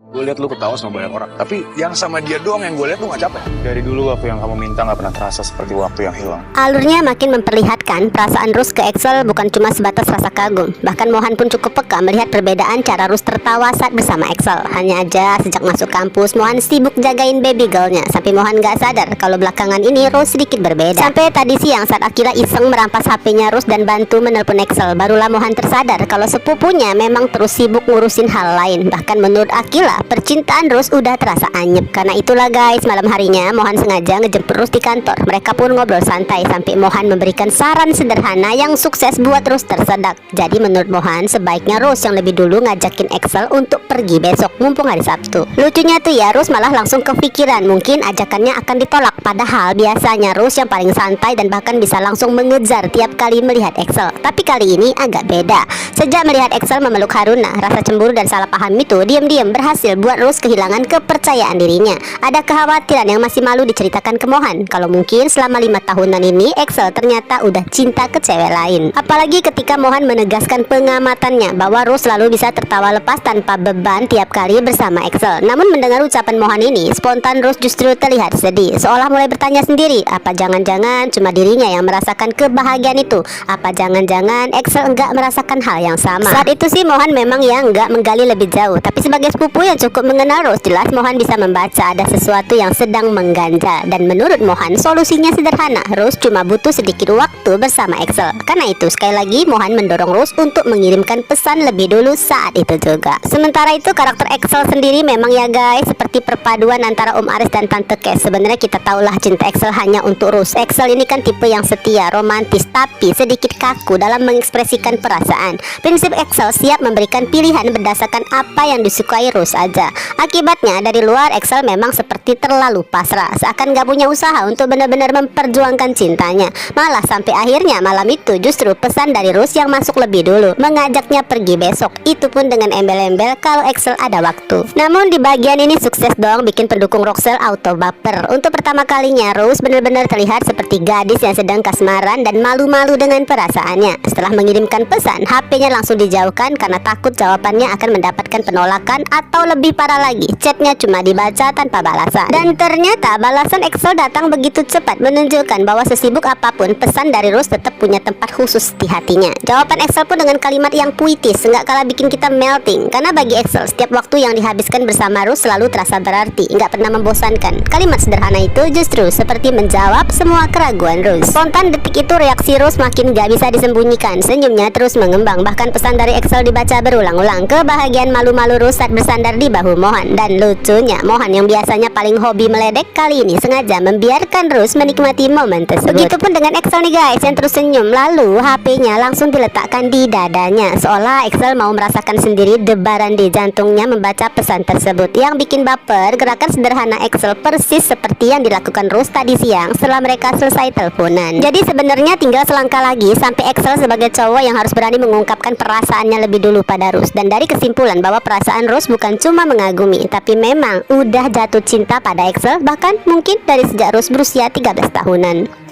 Gue liat lu ketawa sama banyak orang, tapi yang sama dia doang yang gue liat lu gak capek. Dari dulu waktu yang kamu minta gak pernah terasa seperti waktu yang hilang. Alurnya makin memperlihatkan perasaan Rus ke Excel bukan cuma sebatas rasa kagum. Bahkan Mohan pun cukup peka melihat perbedaan cara Rus tertawa saat bersama Excel. Hanya aja sejak masuk kampus Mohan sibuk jagain baby girlnya, sampai Mohan gak sadar kalau belakangan ini Rus sedikit berbeda. Sampai tadi siang saat Akila iseng merampas HP-nya Rus dan bantu menelpon Excel, barulah Mohan tersadar kalau sepupunya memang terus sibuk ngurusin hal lain. Bahkan menurut Akila, percintaan Rus udah terasa anyep. Karena itulah guys, malam harinya Mohan sengaja ngejemput Rus di kantor. Mereka pun ngobrol santai sampai Mohan memberikan saran sederhana yang sukses buat Rus tersedak. Jadi menurut Mohan, sebaiknya Rus yang lebih dulu ngajakin Excel untuk pergi besok mumpung hari Sabtu. Lucunya tuh ya, Rus malah langsung kepikiran mungkin ajakannya akan ditolak. Padahal biasanya Rus yang paling santai dan bahkan bisa langsung mengejar tiap kali melihat Excel. Tapi kali ini agak beda. Sejak melihat Excel memeluk Haruna, rasa cemburu dan salah paham itu diam-diam berhasil buat Rus kehilangan kepercayaan dirinya. Ada kekhawatiran yang masih malu diceritakan ke Mohan kalau mungkin selama 5 tahunan ini Excel ternyata udah cinta ke cewek lain. Apalagi ketika Mohan menegaskan pengamatannya bahwa Rus selalu bisa tertawa lepas tanpa beban tiap kali bersama Excel. Namun mendengar ucapan Mohan ini, spontan Rus justru terlihat sedih, seolah mulai bertanya sendiri, apa jangan-jangan cuma dirinya yang merasakan kebahagiaan itu? Apa jangan-jangan Excel enggak merasakan hal yang sama? Saat itu sih Mohan memang yang enggak menggali lebih jauh, tapi sebagai sepupu yang cukup mengenal Rus, jelas Mohan bisa membaca ada sesuatu yang sedang mengganjal. Dan menurut Mohan, solusinya sederhana. Rus cuma butuh sedikit waktu bersama Excel. Karena itu sekali lagi Mohan mendorong Rus untuk mengirimkan pesan lebih dulu saat itu juga. Sementara itu karakter Excel sendiri memang ya guys seperti perpaduan antara Om Aris dan Tante Kes. Sebenarnya kita tahulah cinta Excel hanya untuk Rus. Excel ini kan tipe yang setia, romantis, tapi sedikit kaku dalam mengekspresikan perasaan. Prinsip Excel siap memberikan pilihan berdasarkan apa yang disukai Rus aja. Akibatnya dari luar Excel memang seperti terlalu pasrah, seakan gak punya usaha untuk benar-benar memperjuangkan cintanya. Malah sampai akhirnya malam itu justru pesan dari Rus yang masuk lebih dulu, mengajaknya pergi besok. Itu pun dengan embel-embel kalau Excel ada waktu. Namun di bagian ini sukses dong bikin pendukung Roxel auto baper. Untuk pertama kalinya Rus benar-benar terlihat seperti gadis yang sedang kasmaran dan malu-malu dengan perasaannya. Setelah mengirimkan pesan, HP-nya langsung dijauhkan karena takut jawabannya akan mendapatkan penolakan atau lebih parah lagi, chatnya cuma dibaca tanpa balasan. Dan ternyata balasan Excel datang begitu cepat, menunjukkan bahwa sesibuk apapun pesan dari Rus tetap punya tempat khusus di hatinya. Jawaban Excel pun dengan kalimat yang puitis, nggak kalah bikin kita melting. Karena bagi Excel setiap waktu yang dihabiskan bersama Rus selalu terasa berarti, nggak pernah membosankan. Kalimat sederhana itu justru seperti menjawab semua keraguan Rus. Spontan detik itu reaksi Rus makin gak bisa disembunyikan, senyumnya terus mengembang. Bahkan pesan dari Excel dibaca berulang-ulang. Kebahagiaan malu-malu Rus saat bersandar di bahu Mohan. Dan lucunya Mohan yang biasanya paling hobi meledek kali ini sengaja membiarkan Rus menikmati momen tersebut. Begitupun dengan Excel nih guys yang terus senyum. Lalu HP-nya langsung diletakkan di dadanya, seolah Excel mau merasakan sendiri debaran di jantungnya membaca pesan tersebut. Yang bikin baper, gerakan sederhana Excel persis seperti yang dilakukan Rus tadi siang setelah mereka selesai teleponan. Jadi sebenarnya tinggal selangkah lagi sampai Excel sebagai cowok yang harus berani mengungkapkan perasaannya lebih dulu pada Rus. Dan dari kesimpulan bahwa perasaan Rus bukan cuma mengagumi, tapi memang udah jatuh cinta pada Excel, bahkan mungkin dari sejak Rus berusia 13 tahunan.